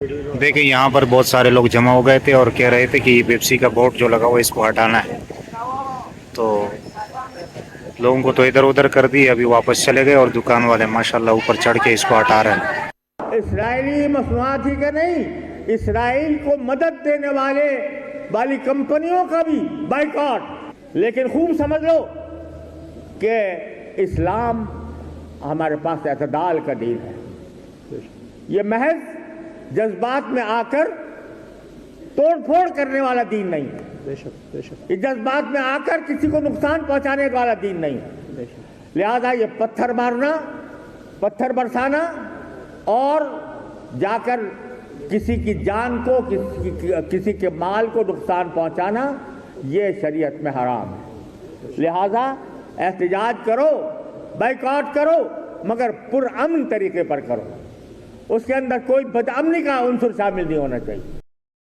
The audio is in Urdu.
دیکھیں یہاں پر بہت سارے لوگ جمع ہو گئے تھے اور کہہ رہے تھے کہ پیپسی کا بورڈ جو لگا ہوا ہے اس کو ہٹانا ہے، تو لوگوں کو تو ادھر ادھر کر دی، ابھی واپس چلے گئے اور دکان والے ماشاءاللہ اوپر چڑھ کے اس کو ہٹا رہے ہیں۔ اسرائیلی مصنوعات ہی کا نہیں، اسرائیل کو مدد دینے والی کمپنیوں کا بھی بائیکاٹ۔ لیکن خوب سمجھ لو کہ اسلام ہمارے پاس اعتدال کا دین ہے، یہ محض جذبات میں آ کر توڑ پھوڑ کرنے والا دین نہیں ہے، یہ جذبات میں آ کر کسی کو نقصان پہنچانے والا دین نہیں ہے۔ لہذا یہ پتھر مارنا، پتھر برسانا اور جا کر کسی کی جان کو، کسی کے مال کو نقصان پہنچانا، یہ شریعت میں حرام ہے۔ لہذا احتجاج کرو، بائیکاٹ کرو، مگر پرامن طریقے پر کرو، اس کے اندر کوئی بدامنی کا عنصر شامل نہیں ہونا چاہیے۔